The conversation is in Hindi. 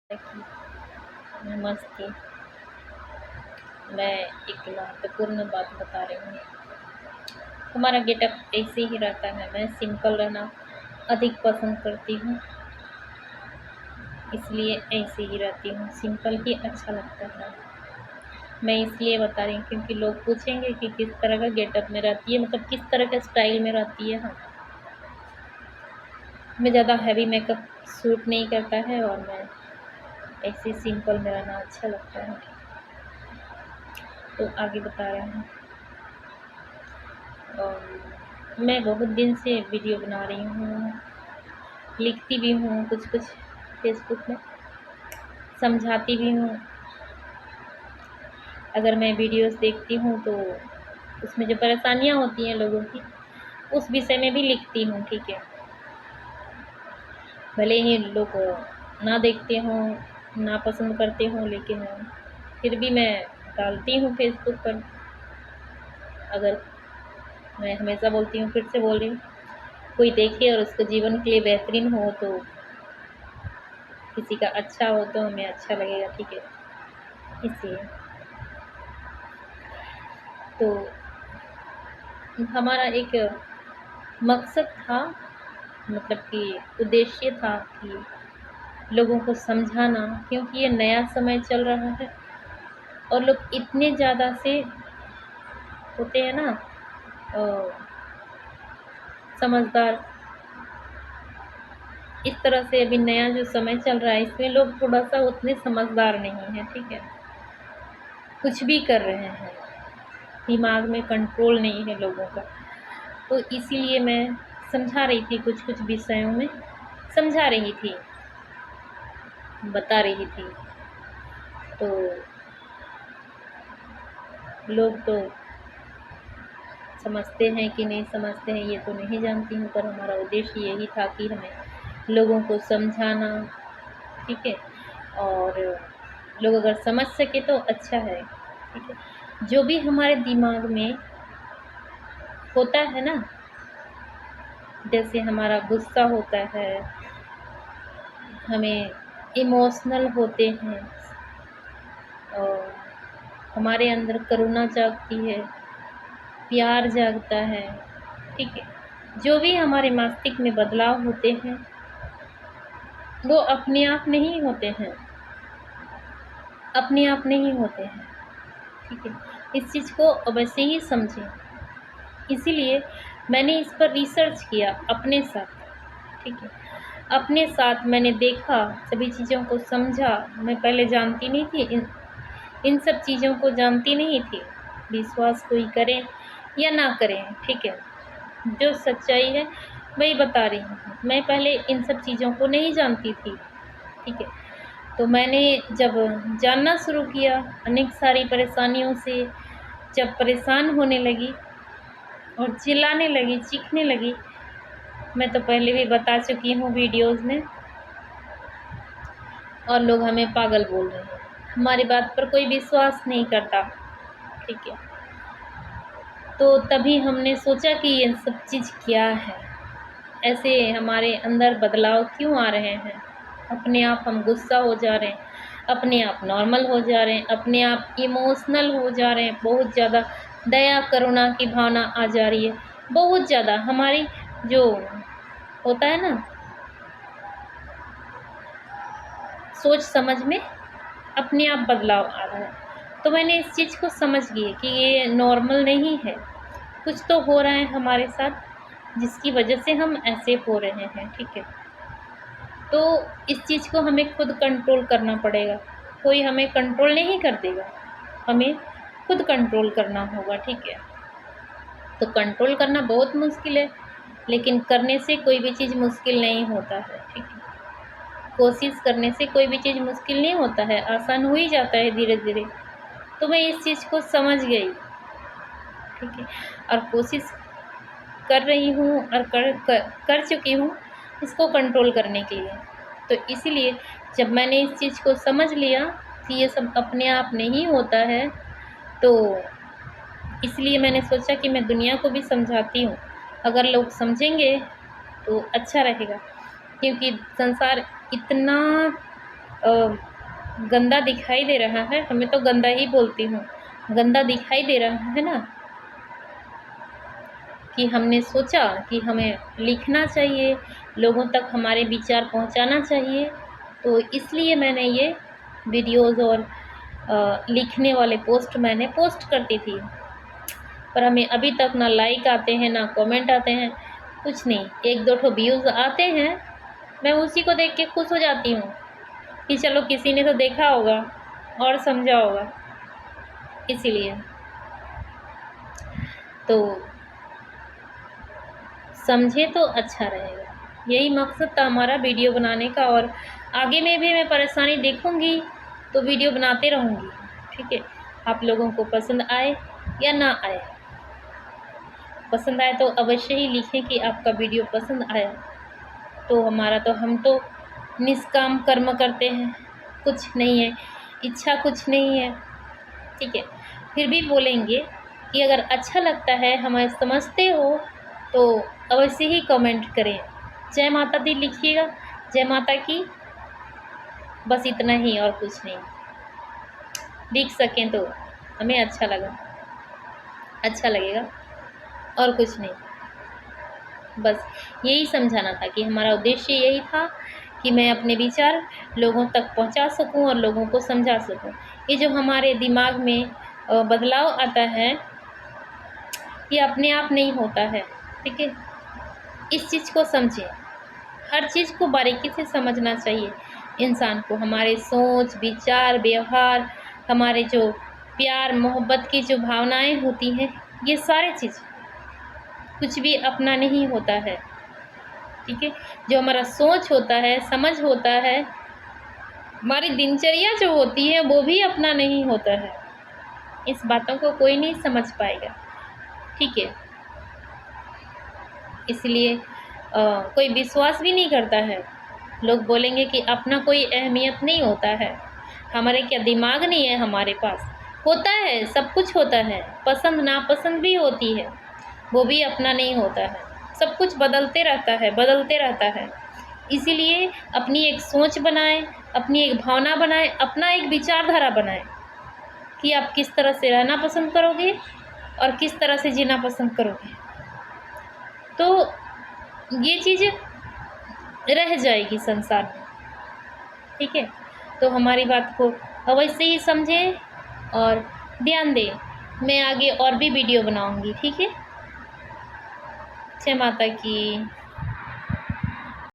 की नमस्ते। मैं एक महत्वपूर्ण बात बता रही हूँ। हमारा गेटअप ऐसे ही रहता है। मैं सिंपल रहना अधिक पसंद करती हूँ, इसलिए ऐसे ही रहती हूँ। सिंपल ही अच्छा लगता है। मैं इसलिए बता रही हूँ क्योंकि लोग पूछेंगे कि किस तरह का गेटअप में रहती है, मतलब किस तरह के स्टाइल में रहती है। हाँ, मैं ज़्यादा हैवी मेकअप सूट नहीं करता है और मैं ऐसे सिंपल में रहना अच्छा लगता है। तो आगे बता रहे हैं। और मैं बहुत दिन से वीडियो बना रही हूँ, लिखती भी हूँ कुछ कुछ फेसबुक में, समझाती भी हूँ। अगर मैं वीडियोस देखती हूँ तो उसमें जो परेशानियाँ होती हैं लोगों की, उस विषय में भी लिखती हूँ। ठीक है, भले ही लोग ना देखते हों, ना पसंद करते हों, लेकिन फिर भी मैं डालती हूँ फेसबुक पर। अगर मैं हमेशा बोलती हूँ, फिर से बोल रही हूँ, कोई देखे और उसके जीवन के लिए बेहतरीन हो, तो किसी का अच्छा हो तो हमें अच्छा लगेगा। ठीक है, इसलिए तो हमारा एक मकसद था, मतलब कि उद्देश्य था कि लोगों को समझाना, क्योंकि ये नया समय चल रहा है और लोग इतने ज़्यादा से होते हैं ना समझदार। इस तरह से अभी नया जो समय चल रहा है, इसमें लोग थोड़ा सा उतने समझदार नहीं हैं। ठीक है, कुछ भी कर रहे हैं, दिमाग में कंट्रोल नहीं है लोगों का। तो इसीलिए मैं समझा रही थी, कुछ कुछ विषयों में समझा रही थी, बता रही थी। तो लोग तो समझते हैं कि नहीं समझते हैं ये तो नहीं जानती हूँ, पर हमारा उद्देश्य यही था कि हमें लोगों को समझाना। ठीक है, और लोग अगर समझ सके तो अच्छा है। ठीक है, जो भी हमारे दिमाग में होता है ना, जैसे हमारा गुस्सा होता है, हमें इमोशनल होते हैं और हमारे अंदर करुणा जागती है, प्यार जागता है। ठीक है, जो भी हमारे मस्तिष्क में बदलाव होते हैं वो अपने आप नहीं होते हैं, अपने आप नहीं होते हैं। ठीक है, इस चीज़ को अवश्य ही समझें। इसीलिए मैंने इस पर रिसर्च किया अपने साथ। ठीक है, अपने साथ मैंने देखा, सभी चीज़ों को समझा। मैं पहले जानती नहीं थी, इन सब चीज़ों को जानती नहीं थी। विश्वास कोई करे या ना करें, ठीक है, जो सच्चाई है वही बता रही हूँ। मैं पहले इन सब चीज़ों को नहीं जानती थी। ठीक है, तो मैंने जब जानना शुरू किया, अनेक सारी परेशानियों से जब परेशान होने लगी और चिल्लाने लगी, चीखने लगी, मैं तो पहले भी बता चुकी हूँ वीडियोज़ में, और लोग हमें पागल बोल रहे हैं, हमारी बात पर कोई विश्वास नहीं करता। ठीक है, तो तभी हमने सोचा कि ये सब चीज़ क्या है, ऐसे हमारे अंदर बदलाव क्यों आ रहे हैं। अपने आप हम गुस्सा हो जा रहे हैं, अपने आप नॉर्मल हो जा रहे हैं, अपने आप इमोशनल हो जा रहे हैं, बहुत ज़्यादा दया करुणा की भावना आ जा रही है, बहुत ज़्यादा हमारी जो होता है ना सोच समझ में अपने आप बदलाव आ रहा है। तो मैंने इस चीज़ को समझ गई कि ये नॉर्मल नहीं है, कुछ तो हो रहा है हमारे साथ जिसकी वजह से हम ऐसे हो रहे हैं। ठीक है, तो इस चीज़ को हमें खुद कंट्रोल करना पड़ेगा, कोई हमें कंट्रोल नहीं कर देगा, हमें खुद कंट्रोल करना होगा। ठीक है, तो कंट्रोल करना बहुत मुश्किल है, लेकिन करने से कोई भी चीज़ मुश्किल नहीं होता है। ठीक है, कोशिश करने से कोई भी चीज़ मुश्किल नहीं होता है, आसान हो ही जाता है धीरे धीरे। तो मैं इस चीज़ को समझ गई। ठीक है, और कोशिश कर रही हूँ और कर चुकी हूँ इसको कंट्रोल करने के लिए। तो इसीलिए जब मैंने इस चीज़ को समझ लिया कि ये सब अपने आप नहीं होता है, तो इसलिए मैंने सोचा कि मैं दुनिया को भी समझाती हूँ। अगर लोग समझेंगे तो अच्छा रहेगा, क्योंकि संसार इतना गंदा दिखाई दे रहा है, हमें तो गंदा ही बोलती हूँ, गंदा दिखाई दे रहा है ना, कि हमने सोचा कि हमें लिखना चाहिए, लोगों तक हमारे विचार पहुंचाना चाहिए, तो इसलिए मैंने ये वीडियोज़ और लिखने वाले पोस्ट मैंने पोस्ट करती थी। पर हमें अभी तक ना लाइक आते हैं, ना कमेंट आते हैं, कुछ नहीं। 1-2 ठो व्यूज़ आते हैं, मैं उसी को देख के खुश हो जाती हूँ कि चलो किसी ने तो देखा होगा और समझा होगा, इसीलिए। तो समझे तो अच्छा रहेगा, यही मकसद था हमारा वीडियो बनाने का। और आगे में भी मैं परेशानी देखूँगी तो वीडियो बनाते रहूँगी, ठीक है। आप लोगों को पसंद आए या ना आए, पसंद आए तो अवश्य ही लिखें कि आपका वीडियो पसंद आया। तो हम तो निष्काम कर्म करते हैं, कुछ नहीं है, इच्छा कुछ नहीं है, ठीक है। फिर भी बोलेंगे कि अगर अच्छा लगता है, हमें समझते हो, तो अवश्य ही कमेंट करें, जय माता दी लिखिएगा, जय माता की, बस इतना ही और कुछ नहीं। लिख सकें तो हमें अच्छा लगेगा और कुछ नहीं। बस यही समझाना था कि हमारा उद्देश्य यही था कि मैं अपने विचार लोगों तक पहुंचा सकूं और लोगों को समझा सकूं। ये जो हमारे दिमाग में बदलाव आता है, ये अपने आप नहीं होता है, ठीक है। इस चीज़ को समझें, हर चीज़ को बारीकी से समझना चाहिए इंसान को। हमारे सोच, विचार, व्यवहार, हमारे जो प्यार मोहब्बत की जो भावनाएं होती हैं, ये सारी चीज़ कुछ भी अपना नहीं होता है, ठीक है। जो हमारा सोच होता है, समझ होता है, हमारी दिनचर्या जो होती है, वो भी अपना नहीं होता है। इस बातों को कोई नहीं समझ पाएगा, ठीक है। इसलिए कोई विश्वास भी नहीं करता है। लोग बोलेंगे कि अपना कोई अहमियत नहीं होता है, हमारे क्या दिमाग नहीं है हमारे पास? होता है, सब कुछ होता है, पसंद नापसंद भी होती है, वो भी अपना नहीं होता है। सब कुछ बदलते रहता है। इसीलिए अपनी एक सोच बनाएं, अपनी एक भावना बनाएं, अपना एक विचारधारा बनाएं कि आप किस तरह से रहना पसंद करोगे और किस तरह से जीना पसंद करोगे। तो ये चीज़ रह जाएगी संसार में, ठीक है। तो हमारी बात को अवश्य ही समझें और ध्यान दें। मैं आगे और भी वीडियो बनाऊंगी, ठीक है। जय माता की।